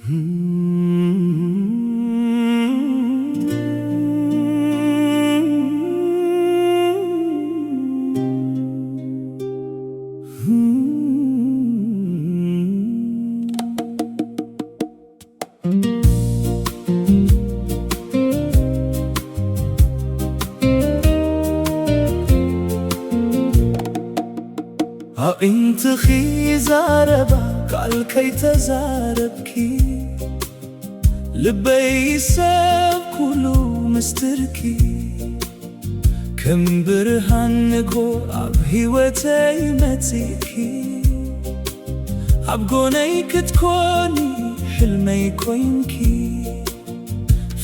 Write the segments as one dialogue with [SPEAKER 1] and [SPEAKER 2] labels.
[SPEAKER 1] انت خي زاربا قال كي تزاربكي لبي ساب كله مستركي كم برهان نقو عب هيوتي متيكي عب قوني كتكوني حلمي كوينكي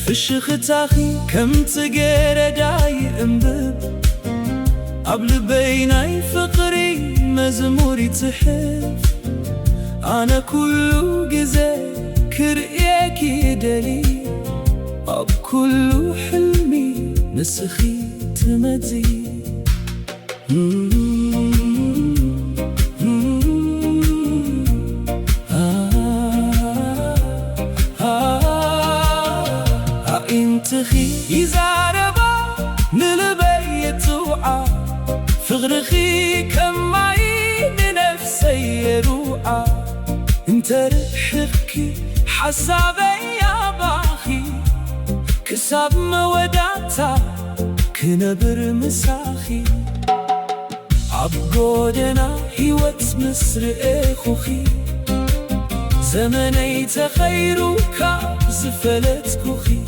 [SPEAKER 1] فشخ تاخي كم تقير داي انبب عب لبيناي فقري مزموري تحف أنا كل جزء كرئيكي دليل عب كل حلمي نسخي تمدي انتخي يزاربا نلبي توعى فغرخي كماي نفسي روعى انت رحبكي حسابي يا باخي كساب موداتا كنبر مساخي عبقودنا هيوت مصر اخوخي زمني تخيرو كابزفلت كوخي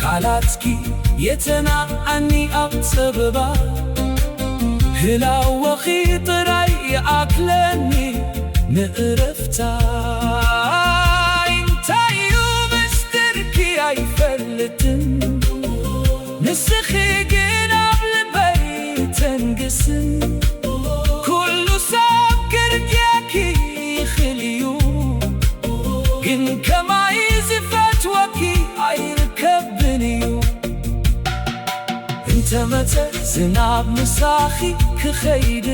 [SPEAKER 1] قالاتكي يتنا عني أبسببا هلا وخي طراي أكلني نقرفتا انتايو مستركي أي فلتن نسخي قنا بالبيت انقسن كل ساب كردياكي خليو قن كما يزفت وكي أي ركبنيو انت متى زناب مساخي كخيد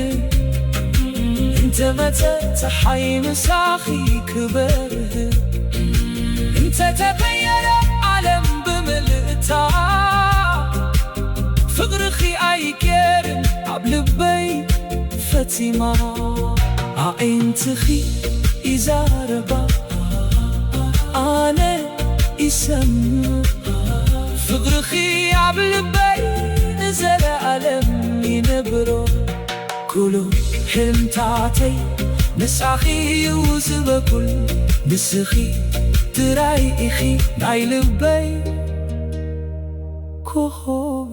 [SPEAKER 1] انت متى تحي مساخي كبره انت تغير عالم بملئتا فغرخي اي كيرم عبل بي فتيما انتخي إزاربا أنا اسم فغرخي عبل بي نزل ألمي نبرو كلو حلم تاعتي نساخي يوزب كل نسخي تراي إخي ناي لبي كوهو